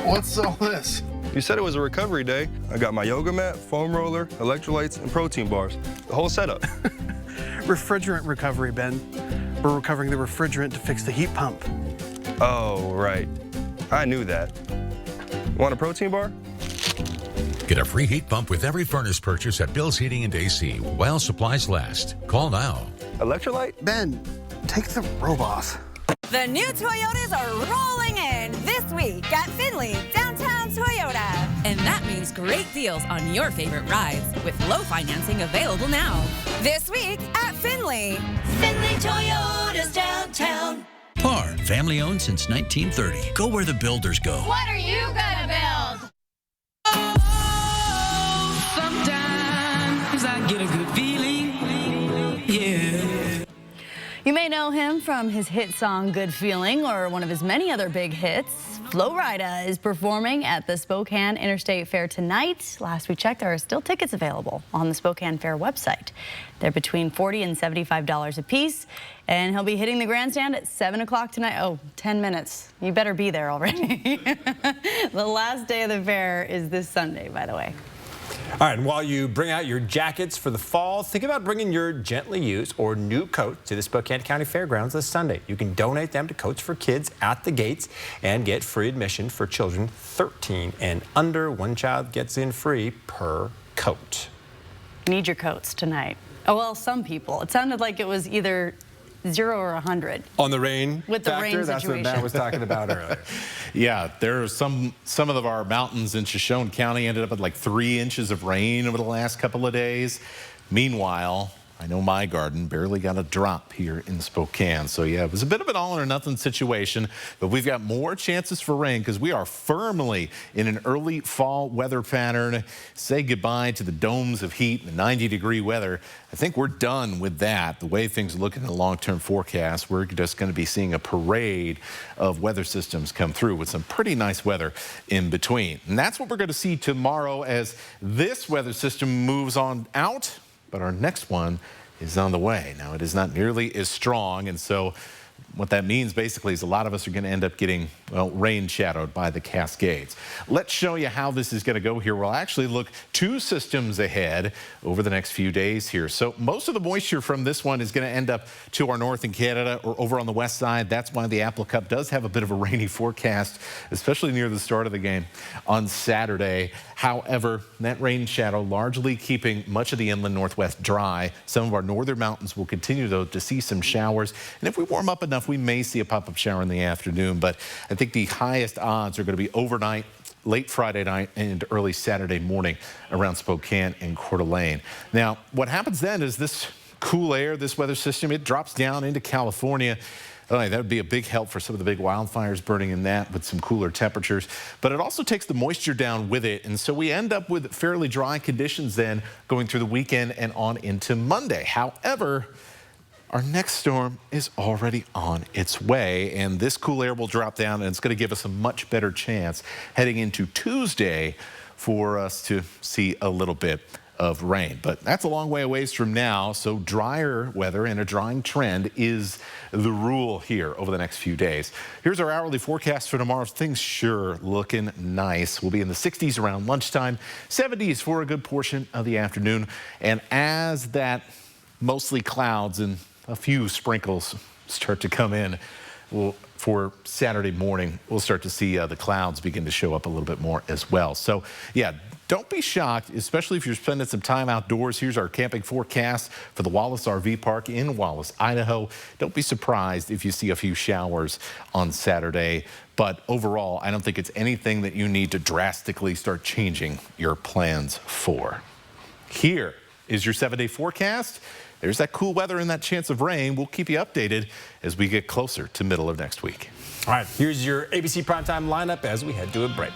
What's all this? You said it was a recovery day. I got my yoga mat, foam roller, electrolytes, and protein bars. The whole setup. Refrigerant recovery, Ben. We're recovering the refrigerant to fix the heat pump. Oh, right. I knew that. Want a protein bar? Get a free heat pump with every furnace purchase at Bill's Heating and AC while supplies last. Call now. Electrolyte? Ben, take the robe off. The new Toyotas are rolling in this week at Findlay Downtown Toyota. And that means great deals on your favorite rides with low financing available now. This week at Findlay. Findlay Toyotas Downtown. Par, family owned since 1930. Go where the builders go. What are you gonna build? Oh, sometimes I get a good feeling, yeah. You may know him from his hit song Good Feeling or one of his many other big hits. Flo Rida is performing at the Spokane Interstate Fair tonight. Last we checked, there are still tickets available on the Spokane Fair website. They're between $40 and $75 a piece, and he'll be hitting the grandstand at 7 o'clock tonight. Oh, 10 minutes. You better be there already. The last day of the fair is this Sunday, by the way. All right, and while you bring out your jackets for the fall, think about bringing your gently used or new coat to the Spokane County Fairgrounds this Sunday. You can donate them to Coats for Kids at the gates and get free admission for children 13 and under. One child gets in free per coat. Need your coats tonight. Oh, well, some people. It sounded like it was either 0 or 100. On the rain with the factor, rain that's situation. what Matt was talking about earlier. Yeah, there are some of our mountains in Shoshone County ended up with like 3 inches of rain over the last couple of days. Meanwhile, I know my garden barely got a drop here in Spokane. So yeah, it was a bit of an all or nothing situation, but we've got more chances for rain because we are firmly in an early fall weather pattern. Say goodbye to the domes of heat and the 90-degree weather. I think we're done with that. The way things look in the long-term forecast, we're just going to be seeing a parade of weather systems come through with some pretty nice weather in between. And that's what we're going to see tomorrow as this weather system moves on out. But our next one is on the way. Now, it is not nearly as strong, and so what that means basically is a lot of us are going to end up getting, well, rain shadowed by the Cascades. Let's show you how this is going to go here. We'll actually look 2 systems ahead over the next few days here. So most of the moisture from this one is going to end up to our north in Canada or over on the west side. That's why the Apple Cup does have a bit of a rainy forecast, especially near the start of the game on Saturday. However, that rain shadow largely keeping much of the inland northwest dry. Some of our northern mountains will continue, though, to see some showers. And if we warm up enough, we may see a pop-up shower in the afternoon. But I think the highest odds are going to be overnight, late Friday night, and early Saturday morning around Spokane and Coeur d'Alene. Now, what happens then is this cool air, this weather system, it drops down into California. That would be a big help for some of the big wildfires burning in that with some cooler temperatures. But it also takes the moisture down with it. And so we end up with fairly dry conditions then going through the weekend and on into Monday. However, our next storm is already on its way, and this cool air will drop down, and it's going to give us a much better chance heading into Tuesday for us to see a little bit of rain. But that's a long way away from now, so drier weather and a drying trend is the rule here over the next few days. Here's our hourly forecast for tomorrow. Things sure looking nice. We'll be in the 60s around lunchtime, 70s for a good portion of the afternoon, and as that mostly clouds and a few sprinkles start to come in, for Saturday morning, we'll start to see the clouds begin to show up a little bit more as well. So, yeah, don't be shocked, especially if you're spending some time outdoors. Here's our camping forecast for the Wallace RV Park in Wallace, Idaho. Don't be surprised if you see a few showers on Saturday. But overall, I don't think it's anything that you need to drastically start changing your plans for. Here is your 7-day forecast. There's that cool weather and that chance of rain. We'll keep you updated as we get closer to middle of next week. All right, here's your ABC Primetime lineup as we head to a break.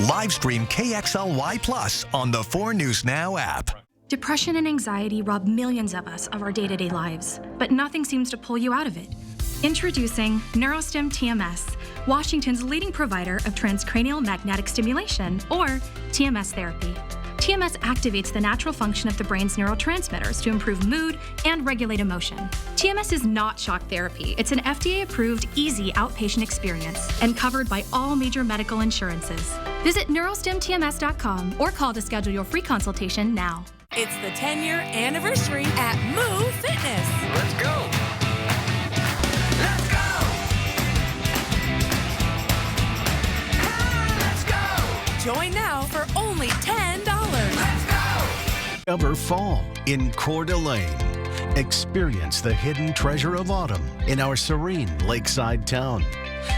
Live stream KXLY Plus on the 4 News Now app. Depression and anxiety rob millions of us of our day-to-day lives, but nothing seems to pull you out of it. Introducing NeuroStim TMS, Washington's leading provider of transcranial magnetic stimulation, or TMS therapy. TMS activates the natural function of the brain's neurotransmitters to improve mood and regulate emotion. TMS is not shock therapy. It's an FDA-approved, easy outpatient experience and covered by all major medical insurances. Visit neurostimtms.com or call to schedule your free consultation now. It's the 10-year anniversary at Move Fitness. Let's go. Join now for only $10. Let's go! Discover fall in Coeur d'Alene. Experience the hidden treasure of autumn in our serene lakeside town.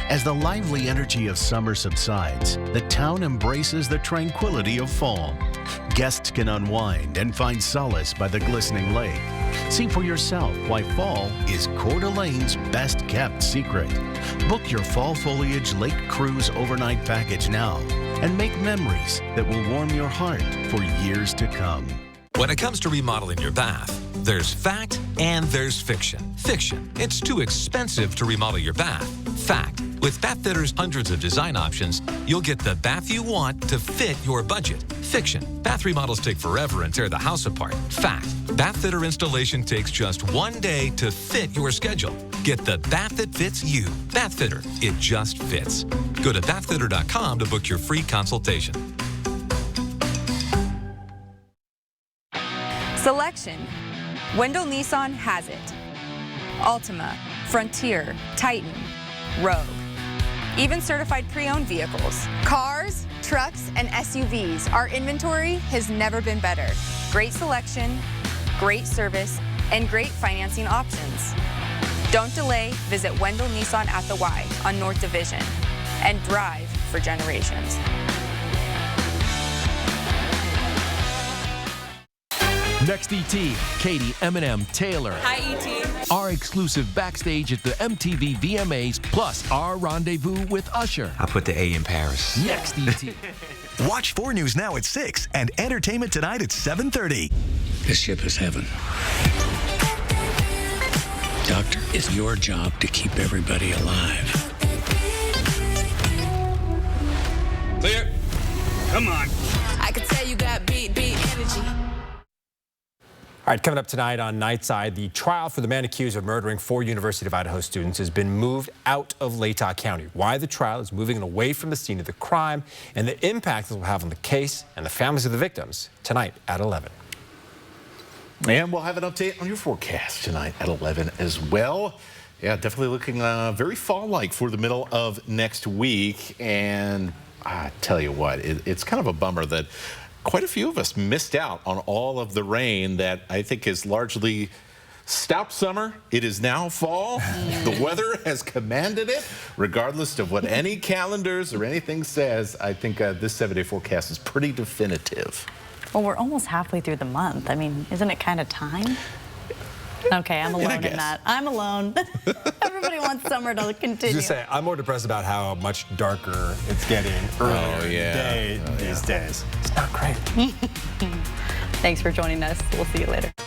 As the lively energy of summer subsides, the town embraces the tranquility of fall. Guests can unwind and find solace by the glistening lake. See for yourself why fall is Coeur d'Alene's best-kept secret. Book your fall foliage lake cruise overnight package now and make memories that will warm your heart for years to come. When it comes to remodeling your bath, there's fact and there's fiction. Fiction, it's too expensive to remodel your bath. Fact, with Bath Fitter's hundreds of design options, you'll get the bath you want to fit your budget. Fiction, bath remodels take forever and tear the house apart. Fact, Bath Fitter installation takes just 1 day to fit your schedule. Get the bath that fits you. Bath Fitter, it just fits. Go to bathfitter.com to book your free consultation. Selection. Wendell Nissan has it. Altima, Frontier, Titan, Rogue. Even certified pre-owned vehicles. Cars, trucks, and SUVs. Our inventory has never been better. Great selection, great service, and great financing options. Don't delay. Visit Wendell Nissan at the Y on North Division and drive for generations. Next ET, Katie, Eminem, Taylor. Hi, E.T. Our exclusive backstage at the MTV VMAs, plus our rendezvous with Usher. I put the A in Paris. Next ET. Watch 4 News Now at 6 and Entertainment Tonight at 7:30. This ship is heaven. Doctor, it's your job to keep everybody alive. Clear. Come on. I could tell you got beat energy. All right, coming up tonight on Nightside, the trial for the man accused of murdering 4 University of Idaho students has been moved out of Latah County. Why the trial is moving away from the scene of the crime and the impact it will have on the case and the families of the victims tonight at 11. And we'll have an update on your forecast tonight at 11 as well. Yeah, definitely looking very fall-like for the middle of next week. And I tell you what, it's kind of a bummer that quite a few of us missed out on all of the rain that I think is largely stopped summer. It is now fall. The weather has commanded it. Regardless of what any calendars or anything says, I think this 7-day forecast is pretty definitive. Well, we're almost halfway through the month. I mean, isn't it kind of time? Okay, I'm alone in that. I'm alone. Everybody wants summer to continue. Just say, I'm more depressed about how much darker it's getting earlier these days. It's not great. Thanks for joining us. We'll see you later.